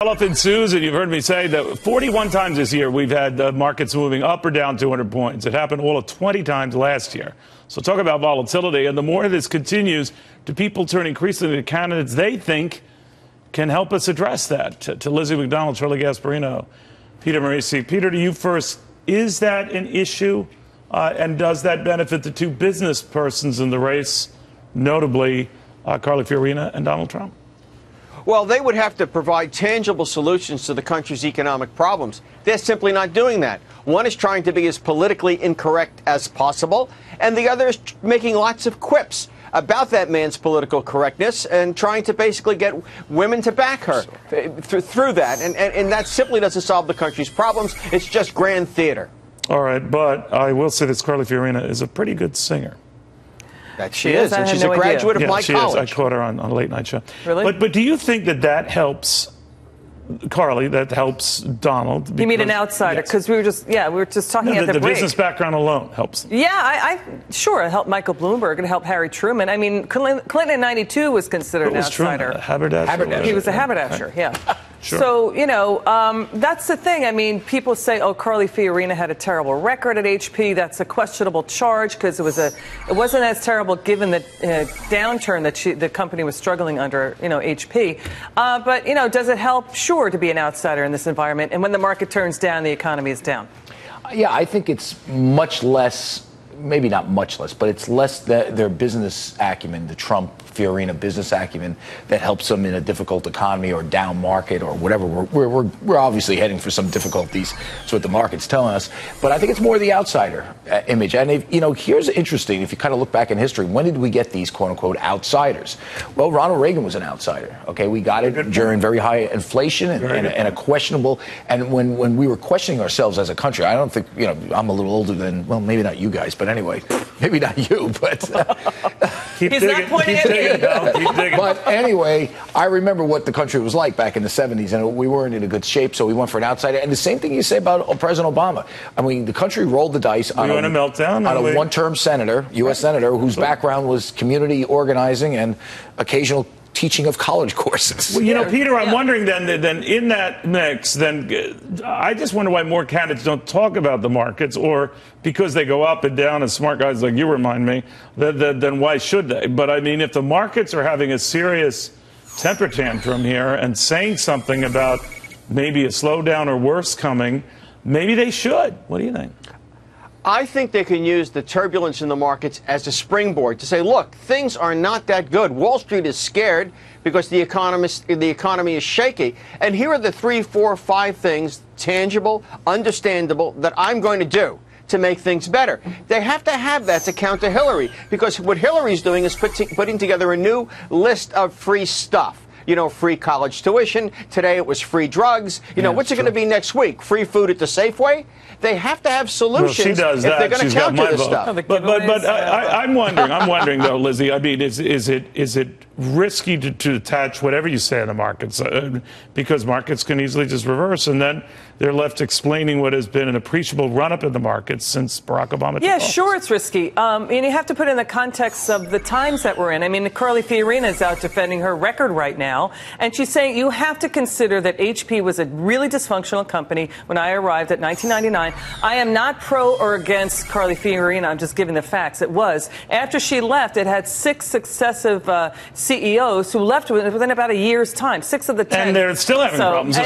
Sell-off ensues, and you've heard me say that 41 times this year we've had the markets moving up or down 200 points. It happened all of 20 times last year. So talk about volatility. And the more this continues, do people turn increasingly to candidates they think can help us address that? To Lizzie MacDonald, Carly Gasparino, Peter Morici. Peter, to you first. Is that an issue? And does that benefit the two business persons in the race, notably Carly Fiorina and Donald Trump? Well, they would have to provide tangible solutions to the country's economic problems. They're simply not doing that. One is trying to be as politically incorrect as possible, and the other is making lots of quips about that man's political correctness and trying to basically get women to back her through that. And that simply doesn't solve the country's problems. It's just grand theater. All right, but I will say this, Carly Fiorina is a pretty good singer. That she is, and she's a graduate of my college. I caught her on a late night show. Really? But do you think that helps Carly, that helps Donald? You mean an outsider? Because we were just talking at the break. The business background alone helps. Yeah, sure, it helped Michael Bloomberg and helped Harry Truman. I mean, Clinton in '92 was considered an outsider. Truman, a haberdasher. He was a haberdasher, yeah. Sure. So, that's the thing. I mean, people say, oh, Carly Fiorina had a terrible record at HP. That's a questionable charge because it wasn't as terrible given the downturn that the company was struggling under, HP. But, does it help? Sure, to be an outsider in this environment. And when the market turns down, the economy is down. Yeah, I think it's much less, maybe not much less, but it's less their business acumen, the Trump Fiorina business acumen that helps them in a difficult economy or down market or whatever. We're obviously heading for some difficulties. That's what the market's telling us. But I think it's more the outsider image. And here's interesting. If you kind of look back in history, when did we get these quote unquote outsiders? Well, Ronald Reagan was an outsider. Okay, we got it during very high inflation and a questionable. And when we were questioning ourselves as a country, I don't think I'm a little older than, well, maybe not you guys, but anyway, maybe not you, but keep He's digging. Not pointing at me. Keep digging. But anyway, I remember what the country was like back in the 70s, and we weren't in a good shape, so we went for an outsider. And the same thing you say about President Obama. I mean, the country rolled the dice on a one-term senator, U.S. senator, whose background was community organizing and occasional teaching of college courses. Well, Peter, I'm wondering then in that mix, I just wonder why more candidates don't talk about the markets, or because they go up and down, and smart guys like you remind me, then why should they? But I mean, if the markets are having a serious temper tantrum here and saying something about maybe a slowdown or worse coming, maybe they should. What do you think? I think they can use the turbulence in the markets as a springboard to say, look, things are not that good. Wall Street is scared because the economy is shaky. And here are the 3, 4, 5 things, tangible, understandable, that I'm going to do to make things better. They have to have that to counter Hillary, because what Hillary's doing is putting together a new list of free stuff. Free college tuition. Today it was free drugs. What's it going to be next week? Free food at the Safeway? They have to have solutions if they're going to counter this stuff. But I'm wondering though, Lizzie. I mean, is it risky to attach whatever you say in the markets because markets can easily just reverse, and then they're left explaining what has been an appreciable run-up in the markets since Barack Obama took office. Sure, it's risky. And you have to put it in the context of the times that we're in. I mean, Carly Fiorina is out defending her record right now, and she's saying you have to consider that HP was a really dysfunctional company when I arrived at 1999. I am not pro or against Carly Fiorina. I'm just giving the facts. It was. After she left, it had 6 successive CEOs who left within about a year's time, 6 of the 10. And they're still having problems.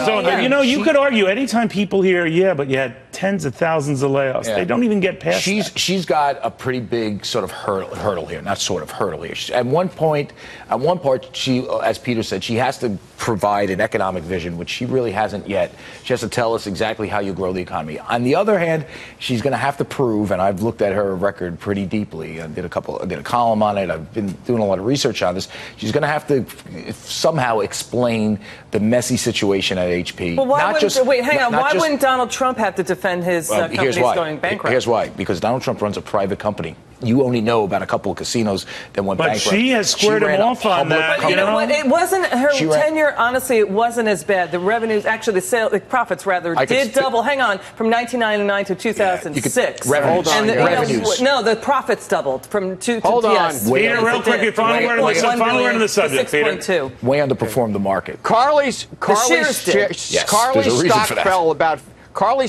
You could argue anytime people hear, but you had tens of thousands of layoffs. Yeah. They don't even get past that. She's got a pretty big sort of hurdle here, not sort of hurdle here. At one part, she, as Peter said, she has to provide an economic vision, which she really hasn't yet. She has to tell us exactly how you grow the economy. On the other hand, she's going to have to prove, and I've looked at her record pretty deeply. I did a column on it. I've been doing a lot of research on this. She's going to have to somehow explain the messy situation at HP. Well, why wouldn't Donald Trump have to defend his companies going bankrupt? Here's why. Because Donald Trump runs a private company. you only know about a couple of casinos that went But bankrupt. she has squared him off on that. But you know what? It wasn't her tenure. Honestly, it wasn't as bad. The revenues, actually, the profits rather, did double. Hang on, from 1999 to 2006. Hold on. Revenues. No, the profits doubled from two. Hold on. Yes. Peter, real quick, you final word on the subject, Peter. Way underperformed the market. Carly's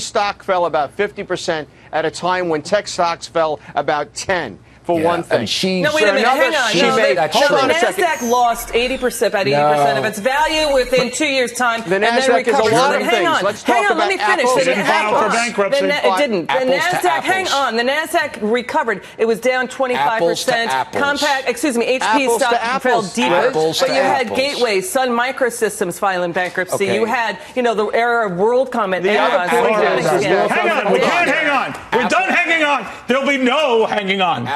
stock fell about 50% at a time when tech stocks fell about 10%. For one thing. No, wait a minute. Hang on. The NASDAQ lost 80%, about 80% of its value within 2 years' time. The NASDAQ is a lot of things. Let's talk about let me finish. It didn't file for bankruptcy. It didn't. The NASDAQ, hang on. The NASDAQ recovered. It was down 25%. HP stock fell deeper. But you had Gateway, Sun Microsystems filing bankruptcy. You had, the era of WorldCom and Amazon. Hang on. We can't hang on. We're done hanging on. There'll be no hanging on.